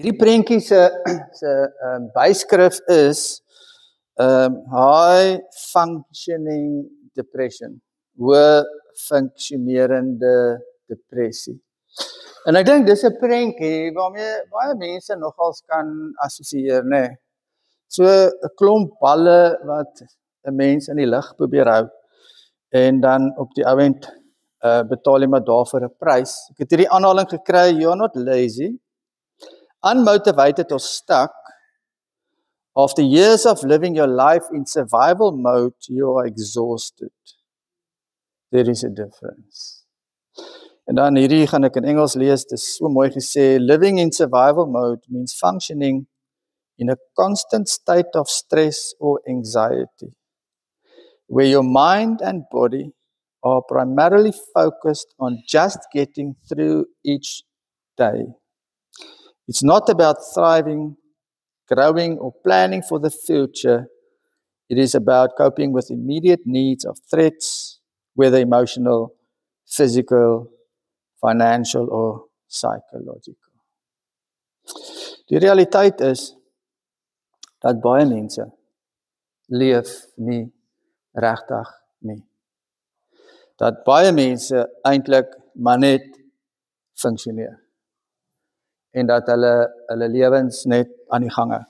Hierdie prentjie se byskrif is high functioning depression, hoë funksionerende depressie. En ek dink dis 'n prentjie waarmee baie mense nogals kan assosieer, né? So 'n klomp balle wat 'n mens in die lug probeer hou en dan op die ou end betaal jy maar daarvoor 'n prys. Ek het hierdie aanhaling gekry, you are not lazy, unmotivated or stuck. After years of living your life in survival mode, you are exhausted. There is a difference. En dan hierdie gaan ek in Engels lees, dit is so mooi gesê, living in survival mode means functioning in a constant state of stress or anxiety, where your mind and body are primarily focused on just getting through each day. It's not about thriving, growing, or planning for the future. It is about coping with immediate needs of threats, whether emotional, physical, financial, or psychological. Die realiteit is dat baie mense leef nie regtig nie. Dat baie mense eintlik maar net funksioneer. En dat hulle lewens net aan die gang hou.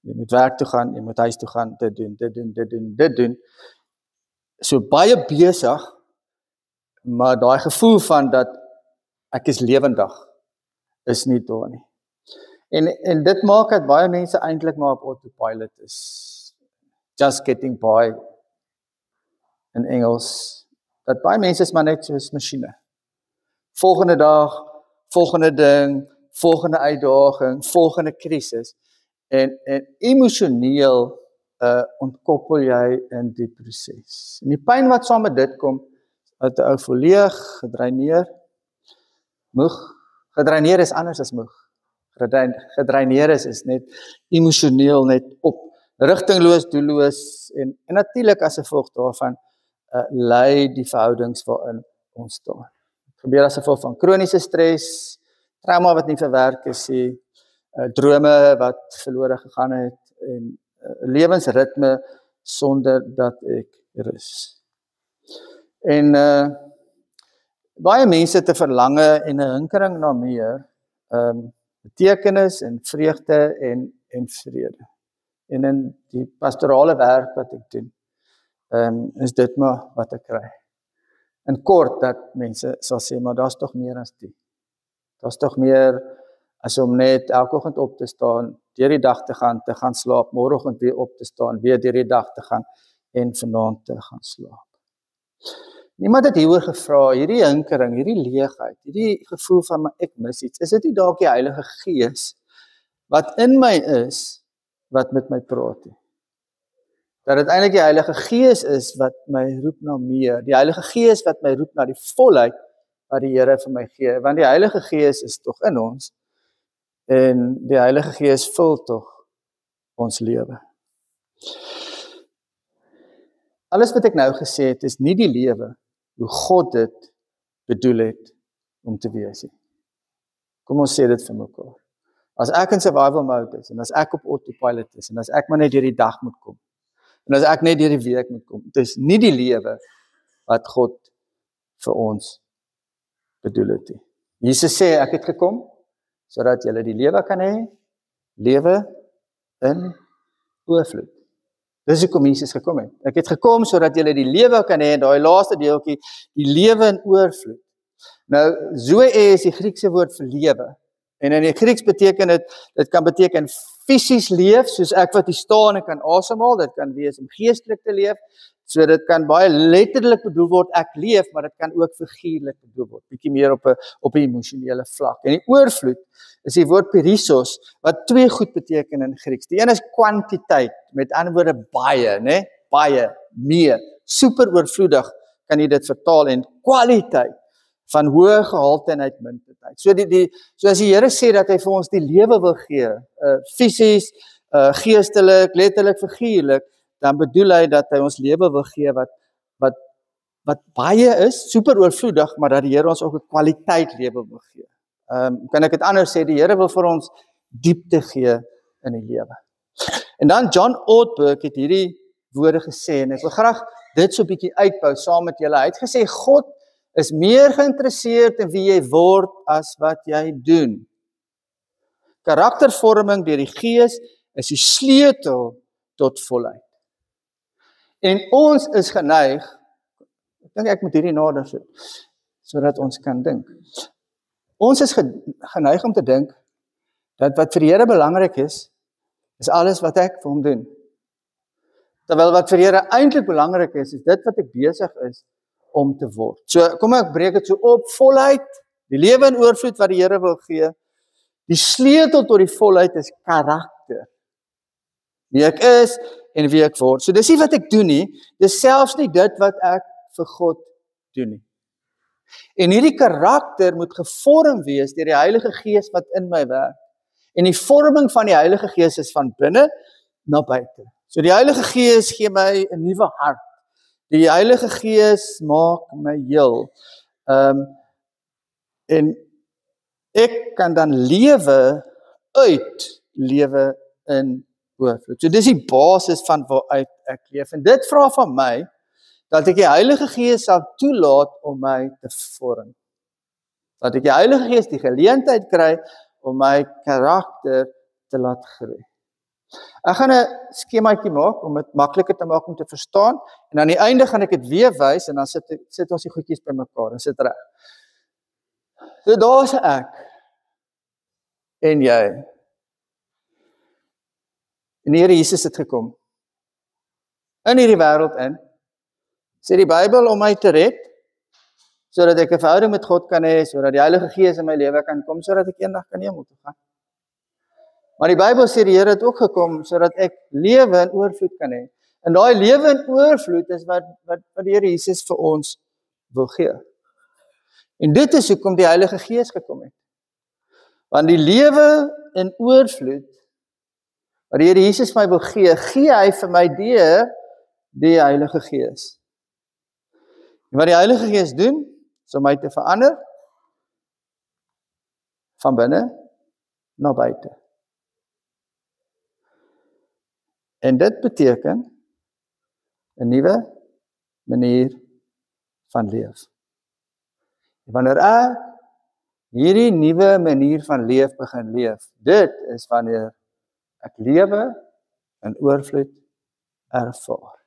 Jy moet werk toe gaan, jy moet huis toe gaan, dit doen. So baie besig, maar daai gevoel van dat ek is lewendig is nie daar nie. En dit maak dat baie mense eintlik maar op autopilot is. Just getting by in Engels. Dat baie mense is maar net soos masjiene. Volgende dag, volgende ding, volgende uitdaging, volgende krisis. En emosioneel ontkoppel jy in die proses. En die pyn wat saam met dit kom, dat 'n ou volledig gedreineer, moeg. Gedreineer is anders as moeg. Gedreineer is net emosioneel net op, rigtingloos, doelloos en natuurlik as gevolg daarvan lei die verhoudings waarin ons staan. Dit gebeur as gevolg van kroniese stres, trauma wat nie verwerk is nie, drome wat verlore gegaan het en lewensritme sonder dat ek rus. En baie mense te verlange en 'n hinkering na meer betekenis en vreugde en vrede. En in die pastorale werk wat ek doen, is dit maar wat ek kry. In kort dat mense sal sê, maar daar's tog meer as dit. Daar's tog meer as om net elke oggend op te staan, deur die dag te gaan slaap, môreoggend weer op te staan, weer deur die dag te gaan en vanaand te gaan slaap. Niemand het hieroor gevra, hierdie hinkering, hierdie leegheid, hierdie gevoel van maar ek mis iets. Is dit nie dalk die Heilige Gees wat in my is, wat met my praat nie? Dat dit eintlik die Heilige Gees is wat my roep na meer, die Heilige Gees wat my roep na die volheid wat die Here vir my gee, want die Heilige Gees is tog in ons, en die Heilige Gees vul tog ons lewe. Alles wat ek nou gesê het, is nie die lewe hoe God dit bedoel het om te wees nie. Kom ons sê dit vir mekaar. As ek in survival mode is, en as ek op autopilot is, en as ek maar net deur die dag moet kom, en as ek net deur die week moet kom, dit is nie die lewe wat God vir ons bedoel het nie. Jesus sê, ek het gekom, sodat julle die lewe kan hê, lewe in oorvloed. Dis hoekom Jesus gekom het. Ek het gekom sodat julle die lewe kan hê, en daai laaste deeltjie, die lewe in oorvloed. Nou, zoe is die Griekse woord vir lewe. En in die Grieks beteken dit kan beteken fisies leef, soos ek wat hier staan en kan asemhaal, dit kan wees om geestelik te leef, so dit kan baie letterlik bedoel word, ek leef, maar dit kan ook figuurlik bedoel word, bietjie meer op 'n emosionele vlak. En die oorvloed is die woord perissos, wat twee goed beteken in Grieks. Die een is kwantiteit, met ander woorde baie, né? Baie, meer, super oorvloedig kan jy dit vertaal, en kwaliteit, van hoë gehalte en uitmuntendheid. So as die Here sê dat hy vir ons die lewe wil gee, fisies, geestelik, letterlik, figuurlik, dan bedoel hy dat hy ons lewe wil gee wat baie is, super oorvloedig, maar dat die Here ons ook 'n kwaliteit lewe wil gee. Kan ek dit anders sê, die Here wil vir ons diepte gee in die lewe. En dan John Ortberg het hierdie woorde gesê, en ek wil graag dit so 'n bietjie uitbou saam met julle. Hy het gesê, God is meer geïnteresseerd in wie jy word as wat jy doen. Karaktervorming deur die Gees is die sleutel tot volheid. En ons is geneig, ek dink ek moet hierdie nader sit, sodat ons kan dink. Ons is geneig om te dink, dat wat vir die Here belangrik is alles wat ek vir hom doen. Terwyl wat vir die Here eintlik belangrik is dit wat ek besig is om te word. So, kom ek breek dit so op, volheid, die lewe in oorvloed wat die Here wil gee, die sleutel tot die volheid is karakter. Wie ek is en wie ek word. So dis nie wat ek doen nie, dis selfs nie dit wat ek vir God doen nie. En hierdie karakter moet gevorm wees deur die Heilige Gees wat in my werk. En die vorming van die Heilige Gees is van binne na buite. So die Heilige Gees gee my 'n nuwe hart. Die Heilige Gees maak my heel. En ek kan dan lewe uit lewe in oorvloed. So dis die basis van waaruit ek leef. En dit vra van my dat ek die Heilige Gees sal toelaat om my te vorm. Dat ek die Heilige Gees die geleentheid kry om my karakter te laat groei. Ek gaan 'n skemaatjie maak om dit makliker te maak om te verstaan en aan die einde gaan ek dit weer wys en dan sit ons die goedjies bymekaar en sit reg. So daar's ek en jy. En die Here Jesus het gekom in hierdie wêreld in, sê die Bybel, om my te red, sodat ek 'n verhouding met God kan hê, sodat die Heilige Gees in my lewe kan kom, sodat ek eendag kan hemel toe gaan. Maar die Bybel sê die Here het ook gekom sodat ek lewe in oorvloed kan hê. En daai lewe in oorvloed is wat die Here Jesus vir ons wil gee. En dit is hoekom die Heilige Gees gekom het. Want die lewe in oorvloed wat die Here Jesus vir my wil gee, gee hy vir my deur die Heilige Gees. En wat die Heilige Gees doen, is om my te verander van binne na buite. En dit beteken 'n nuwe manier van leef. En wanneer ek hierdie nuwe manier van leef begin leef, dit is wanneer ek lewe in oorvloed ervaar.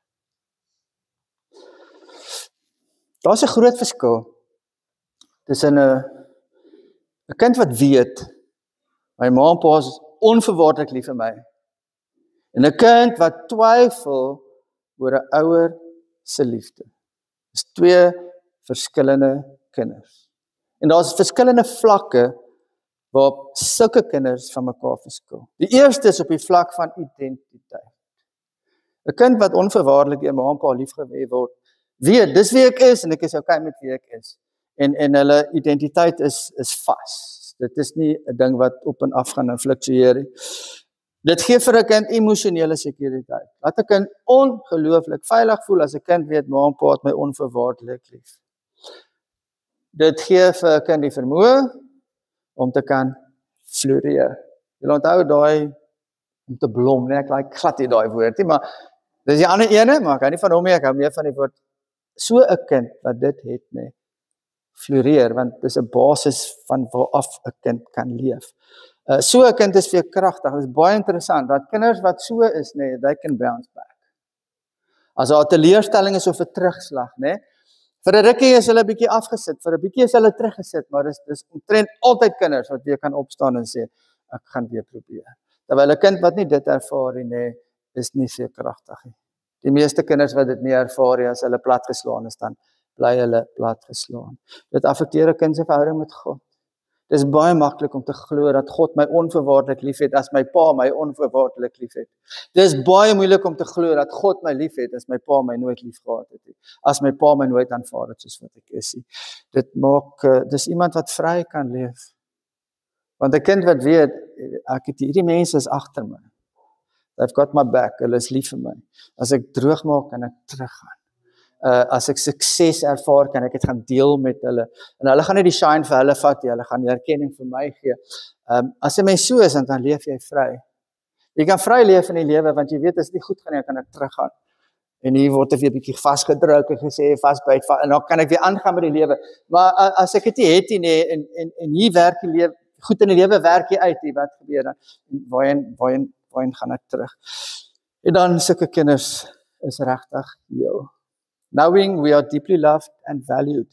Daar's 'n groot verskil tussen 'n kind wat weet, my ma en pa is onvoorwaardelik lief vir my, en 'n kind wat twyfel oor 'n ouer se liefde. Dis twee verskillende kinders. En daar's verskillende vlakke waarop sulke kinders van mekaar verskil. Die eerste is op die vlak van identiteit. 'n Kind wat onvoorwaardelik deur ma en pa liefgehê word, weet, dis wie ek is en ek is okay met wie ek is. En hulle identiteit is vas. Dit is nie 'n ding wat op en af gaan en fluktueer nie. Dit gee vir 'n kind emosionele sekuriteit. Laat 'n kind ongelooflik veilig voel as 'n kind weet ma en pa het my onvoorwaardelik lief. Dit gee vir 'n kind die vermoë om te kan floreer. Jy onthou daai om te blom, nee, ek like glad nie daai woord nie, maar dis die ander ene, maar ek hou nie van hom nie, ek hou meer van die woord. So 'n kind wat dit het, nee, floreer, want dis 'n basis van waaraf 'n kind kan leef. So 'n kind is vir kragtig. Dit is baie interessant dat kinders wat so is, nee, they can bounce back. As daar 'n teleurstelling is of 'n terugslag, nee, vir 'n rukkie is hulle bietjie afgesit, vir 'n bietjie is hulle teruggesit, maar dis omtrent altyd kinders wat weer kan opstaan en sê, ek gaan weer probeer. Terwyl 'n kind wat nie dit ervaar nie, nee, is nie so kragtig nie. Die meeste kinders wat dit nie ervaar nie, as hulle platgeslaan is, dan bly hulle platgeslaan. Dit affekteer 'n kind se verhouding met God. Dis baie maklik om te glo dat God my onvoorwaardelik liefhet as my pa my onvoorwaardelik liefhet. Dis baie moeilik om te glo dat God my liefhet as my pa my nooit liefgehad het nie. As my pa my nooit aanvaar het soos wat ek is nie. Dit maak dis iemand wat vry kan leef. Want 'n kind wat weet ek het hierdie mense is agter my. They've got my back. Hulle is lief vir my. As ek droog maak, kan ek teruggaan. As ek sukses ervaar, kan ek dit gaan deel met hulle. En hulle gaan nie die shine vir hulle vat nie, hulle gaan die erkenning vir my gee. As 'n mens so is, dan leef jy vry. Jy kan vry leef in die lewe, want jy weet as dit nie goed gaan nie, kan ek teruggaan. En hier word ek weer 'n bietjie vasgedruk en gesê vasbyt, en dan kan ek weer aangaan met die lewe. Maar as ek dit nie het nie, en hier werk die lewe, goed in die lewe werk jy uit, wat gebeur dan? Waarheen gaan ek terug? En dan sulke kinders is regtig heel. Knowing we are deeply loved and valued,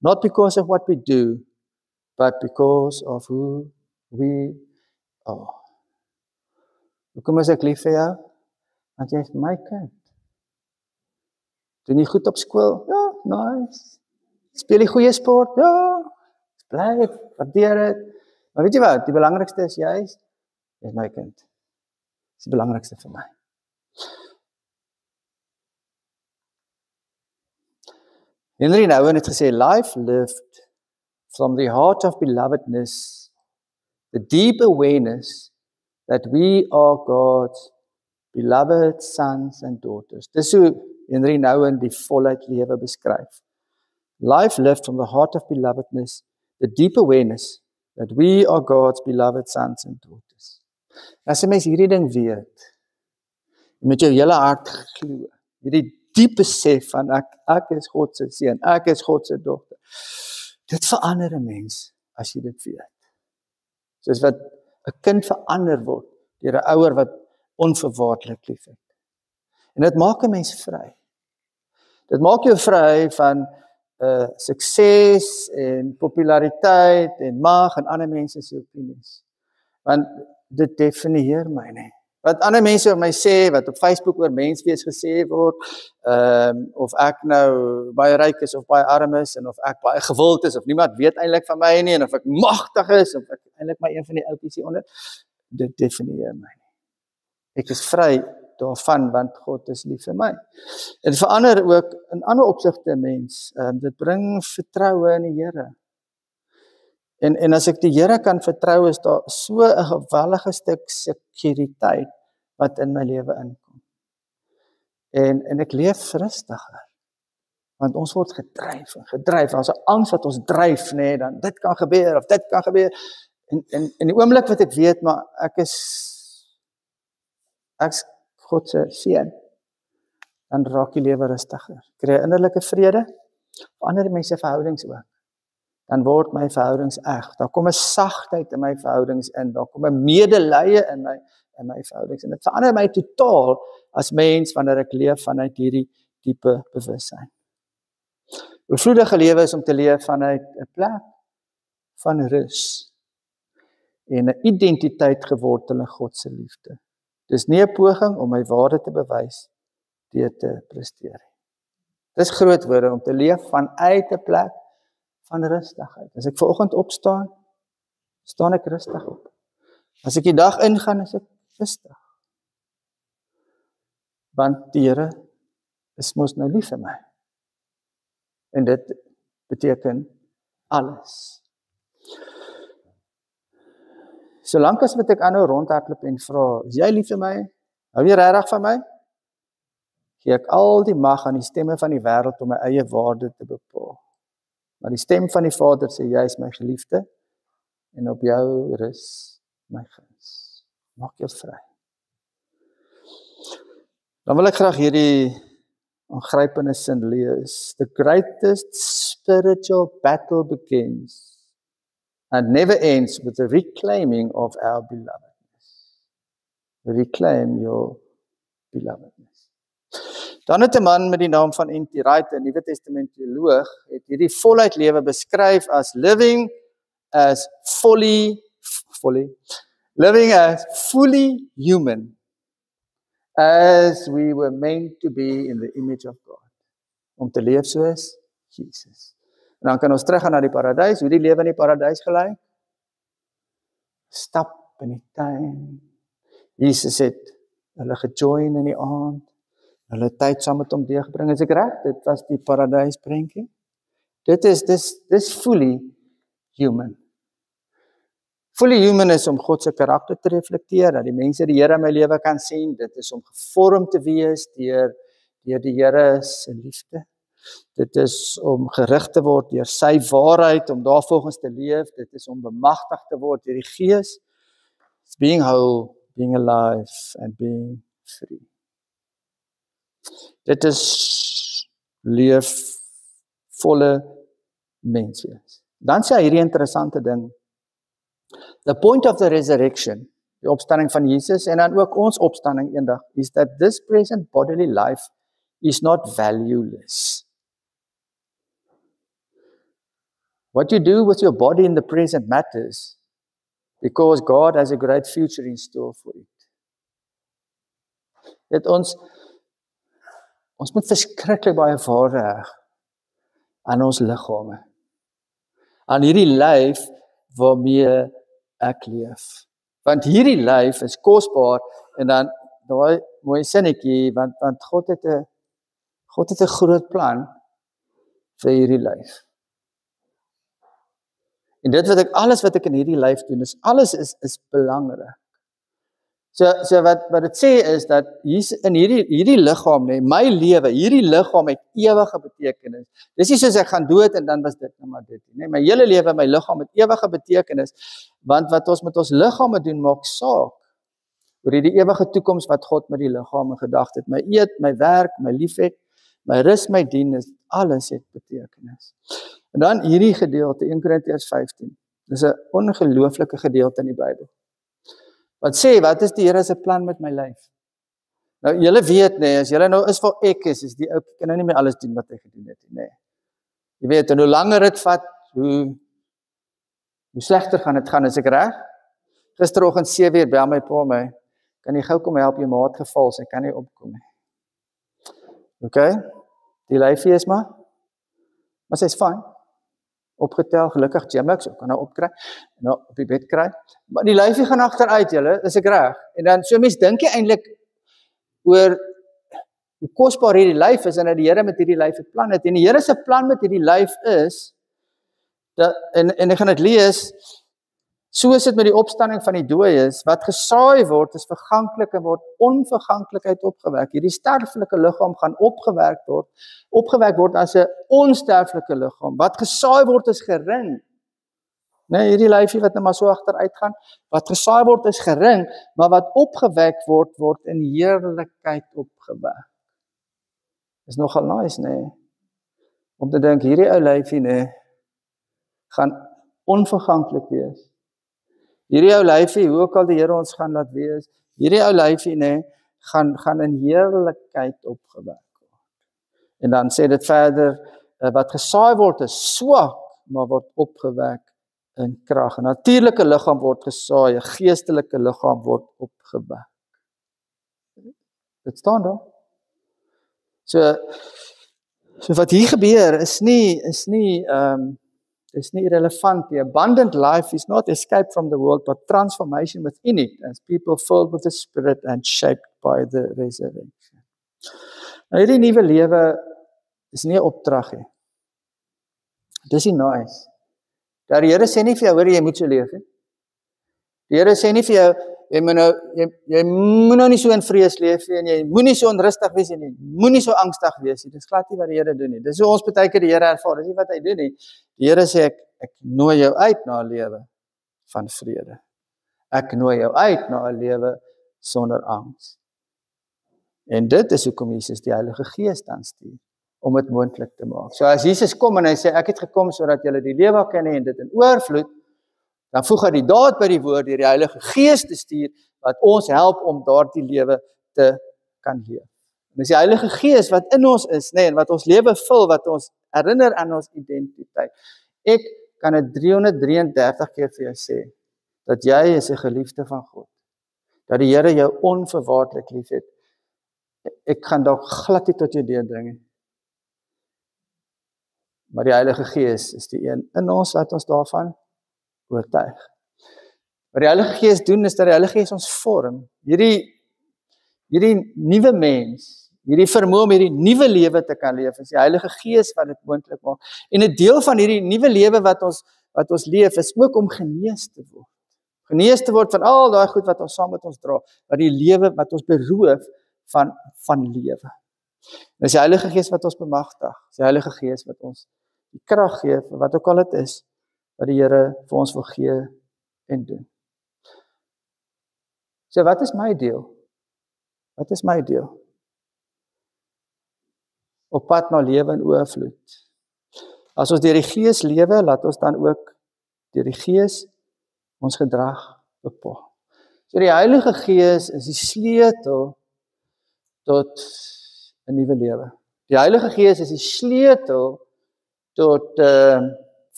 not because of what we do, but because of who we are. Hoekom is ek lief vir jou? Want jy is my kind. Doen jy goed op skool? Ja, nice. Speel jy goeie sport? Ja, bly, waardeer dit. Maar weet jy wat, die belangrikste is jy is my kind. Dis die belangrikste vir my. Henry Nouwen het gesê, life lived from the heart of belovedness, the deep awareness that we are God's beloved sons and daughters. Dis hoe Henry Nouwen die volheid lewe beskryf. Life lived from the heart of belovedness, the deep awareness that we are God's beloved sons and daughters. As 'n mens hierdie ding weet, met jou hele hart glo, hierdie diep besef van ek is God se seun, ek is God se dogter. Dit verander 'n mens as jy dit weet. Soos wat 'n kind verander word deur 'n ouer wat onverwaarlik liefhet. En dit maak 'n mens vry. Dit maak jou vry van sukses en populariteit en mag en ander mense se opinies. Want dit definieer my nie. Wat ander mense oor my sê, wat op Facebook oor menswees gesê word, of ek nou baie ryk is of baie arm is, en of ek baie gewild is, of niemand weet eintlik van my nie, en of ek magtig is, of ek eintlik maar een van die ouppies hieronder, dit definieer my nie. Ek is vry daarvan, want God is lief vir my. Dit verander ook in ander opsigte mens, dit bring vertroue in die Here. En as ek die Here kan vertrou, is daar so 'n geweldige stuk sekuriteit wat in my lewe inkom. En ek leef rustiger. Want ons word gedryf. Ons 'n angs wat ons dryf, nê, dan dit kan gebeur of dit kan gebeur. En die oomblik wat ek weet, maar ek's God se seun, dan raak die lewe rustiger. Kry innerlike vrede, verander mense verhoudings ook. Dan word my verhoudings eg. Daar kom 'n sagtheid in my verhoudings in, daar kom 'n medelee in my verhoudings. En dit verander my totaal as mens wanneer ek leef vanuit hierdie diepe bewussyn. Oorvloedige lewe is om te leef vanuit 'n plek van rus en 'n identiteit gewortel in God se liefde. Dis nie 'n poging om my waarde te bewys deur te presteer. Dis groot woorde om te leef vanuit 'n plek van rustigheid. As ek vanoggend opstaan, staan ek rustig op. As ek die dag ingaan, is ek rustig. Want die Here is mos nou lief vir my. En dit beteken alles. Solank as wat ek aanhou rondhardloop en vra, is jy lief vir my? Hou jy regtig van my? Gee ek al die mag aan die stemme van die wêreld om my eie waarde te bepaal. Maar die stem van die Vader sê, jy is my geliefde, en op jou rus my guns. Maak jou vry. Dan wil ek graag hierdie aangrypende sin lees. The greatest spiritual battle begins and never ends with the reclaiming of our belovedness. Reclaim your belovedness. Dan het 'n man met die naam van N.T. Wright, 'n Nuwe Testament teoloog, het hierdie voluit lewe beskryf as living as fully human as we were meant to be in the image of God. Om te leef soos Jesus. En dan kan ons teruggaan na die paradys, hoe die lewe in die paradys gelyk. Stap in die tuin. Jesus het hulle gejoin in die aand. Hulle tyd saam met hom deurgebring. Is ek reg? Dit was die paradys prentjie. Dis fully human. Fully human is om God se karakter te reflekteer, dat die mense die Here in my lewe kan sien. Dit is om gevorm te wees deur deur die Here se liefde. Dit is om gerig te word deur sy waarheid, om daarvolgens te leef. Dit is om bemagtig te word deur die Gees. It's being whole, being alive and being free. Dit is leefvolle mens wees. Dan sê hy hierdie interessante ding. The point of the resurrection, die opstanding van Jesus en dan ook ons opstanding eendag, is that this present bodily life is not valueless. What you do with your body in the present matters because God has a great future in store for it. Dit ons moet verskriklik baie waarde heg aan ons liggame. Aan hierdie lyf waarmee ek leef. Want hierdie lyf is kosbaar en dan daai mooi sinnetjie want God het 'n groot plan vir hierdie lyf. En dit alles wat ek in hierdie lyf doen, alles is belangrik. So wat dit sê is dat hier in hierdie liggaam, my lewe, hierdie liggaam het ewige betekenis. Dis nie soos ek gaan dood en dan was dit nou maar dit nie. My hele lewe, my liggaam het ewige betekenis, want wat ons met ons liggame doen maak saak oor die ewige toekoms wat God met die liggame gedagte het. My eet, my werk, my liefhet, my rus, my dien, alles het betekenis. En dan hierdie gedeelte, 1 Korintiërs 15. Dis 'n ongelooflike gedeelte in die Bybel. Wat sê, wat is die Here se plan met my lyf? Nou, julle weet, as julle nou is waar ek is die ou kan nou nie meer alles doen wat hy gedoen het nie. Jy weet, en hoe langer dit vat, hoe slegter gaan dit gaan, is ek reg? Gisteroggend 7:00 bel my pa my, kan jy gou kom help, jou maat geval, sy kan nie opkom nie. Okay, die lyfie is maar sy's fyn. Opgetel, gelukkig Jimmy, so kan nou opkry, en nou op die bed kry. Maar die lyfie gaan agteruit, julle, is ek reg? En dan so mens dink jy eintlik oor hoe kosbaar hierdie lyf is en dat die Here met hierdie lyf 'n plan het. En die Here se plan met hierdie lyf is dat en ek gaan dit lees. So is dit met die opstanding van die dooies, wat gesaai word is verganklik en word onverganklikheid opgewek. Hierdie sterflike liggaam gaan opgewek word as 'n onsterflike liggaam. Wat gesaai word is gering. Hierdie lyfie wat nou maar so agteruit gaan, wat gesaai word is gering, maar wat opgewek word in heerlikheid opgewek. Is nogal nice, om te dink hierdie ou lyfie, gaan onverganklik wees. Hierdie ou lyfie, hoe ook al die Here ons gaan laat wees, hierdie ou lyfie, gaan in heerlikheid opgewek word. En dan sê dit verder, wat gesaai word is swak, maar word opgewek in krag. 'n natuurlike liggaam word gesaai, 'n geestelike liggaam word opgewek. Dit staan daar. So wat hier gebeur is nie irrelevant. The abundant life is not escape from the world, but transformation within it, as people filled with the Spirit and shaped by the resurrection. Nou hierdie nuwe lewe is nie 'n opdrag nie. Dis nie nice. Dat die Here sê nie vir jou, hoor jy moet so leef nie. Die Here sê nie vir jou, jy moet nou nie so in vrees leef nie, en jy moenie so onrustig wees nie, moenie so angstig wees nie. Dis glad nie wat die Here doen nie. Dis hoe ons baie keer die Here ervaar, dis nie wat hy doen nie. Die Here sê, ek nooi jou uit na 'n lewe van vrede. Ek nooi jou uit na 'n lewe sonder angs. En dit is hoekom Jesus die Heilige Gees dan stuur, om dit moontlik te maak. So as Jesus kom en hy sê, ek het gekom sodat julle die lewe kan hê en dit in oorvloed, dan voeg hy die daad by die woord deur die Heilige Gees te stuur, wat ons help om daardie lewe te kan leef. En dis die Heilige Gees wat in ons is, en wat ons lewe vul, wat ons herinner aan ons identiteit. Ek kan dit 333 keer vir jou sê, dat jy is 'n geliefde van God, dat die Here jou onverwaarlik liefhet. Ek gaan dalk glad nie tot jou deurdring nie. Maar die Heilige Gees is die een in ons wat ons daarvan oortuig. Wat die Heilige Gees doen is dat die Heilige Gees ons vorm. Hierdie nuwe mens, hierdie vermoë om hierdie nuwe lewe te kan leef, is die Heilige Gees wat dit moontlik maak. En 'n deel van hierdie nuwe lewe wat ons leef is ook om genees te word. Genees te word van al daai goed wat ons saam met ons dra, wat die lewe wat ons beroof van lewe. Dis die Heilige Gees wat ons bemagtig. Dis die Heilige Gees wat ons die krag gee vir wat ook al dit is wat die Here vir ons wil gee en doen. So wat is my deel? Wat is my deel? Op pad na lewe in oorvloed. As ons deur die Gees lewe, laat ons dan ook deur die Gees ons gedrag bepaal. So die Heilige Gees is die sleutel tot 'n nuwe lewe. Die Heilige Gees is die sleutel tot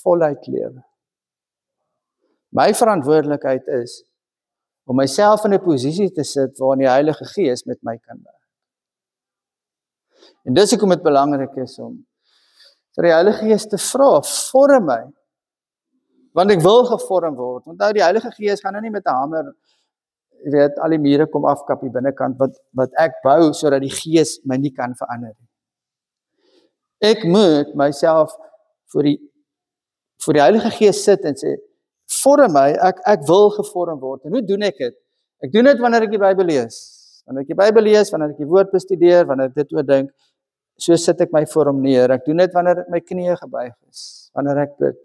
voluit lewe. My verantwoordelikheid is om myself in 'n posisie te sit waarin die Heilige Gees met my kan werk. En dis hoekom dit belangrik is om vir die Heilige Gees te vra, vorm my, want ek wil gevorm word. Onthou, die Heilige Gees gaan nou nie met 'n hamer, jy weet, al die mure kom afkap hier binnekant wat ek bou sodat die Gees my nie kan verander nie. Ek moet myself voor die Heilige Gees sit en sê, vorm my, ek wil gevorm word. En hoe doen ek dit? Ek doen dit wanneer ek die Bybel lees. Wanneer ek die Bybel lees, wanneer ek die woord bestudeer, wanneer ek dit oordink, so sit ek my voor hom neer. Ek doen dit wanneer my knieë gebuig is, wanneer ek bid.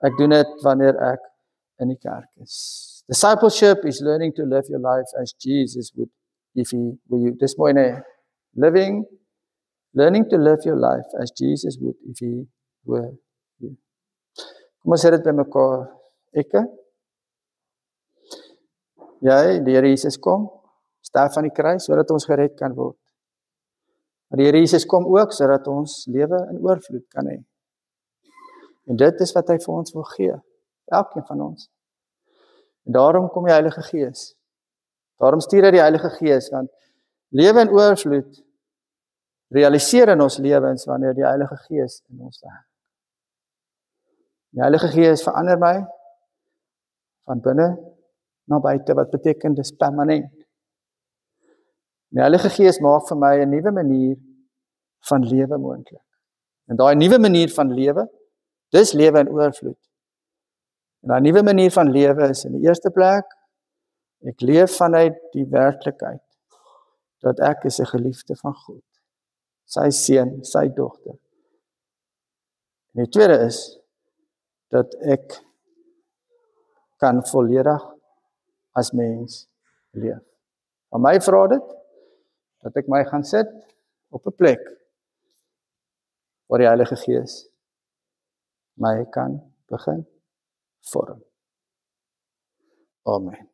Ek doen dit wanneer ek in die kerk is. Discipleship is learning to live your life as Jesus would if he were you. Dis mooi, nee. Learning to live your life as Jesus would if he were you. Kom ons sê dit by mekaar. Ek, jy, die Here Jesus kom, sterf aan die kruis sodat ons gered kan word. Maar die Here Jesus kom ook sodat ons lewe in oorvloed kan hê. En dit is wat hy vir ons wil gee, elkeen van ons. En daarom kom die Heilige Gees. Daarom stuur hy die Heilige Gees, want lewe in oorvloed realiseer in ons lewens wanneer die Heilige Gees in ons werk. Die Heilige Gees verander my van binne na buite, wat beteken dis permanent. Die Heilige Gees maak vir my 'n nuwe manier van lewe moontlik. En daai nuwe manier van lewe, dis lewe in oorvloed. En daai nuwe manier van lewe is in die eerste plek, ek leef vanuit die werklikheid dat ek is 'n geliefde van God, sy seun, sy dogter. En die tweede is dat ek kan volledig as mens leef. Van my vra dit dat ek my gaan sit op 'n plek waar die Heilige Gees my kan begin vorm. Amen.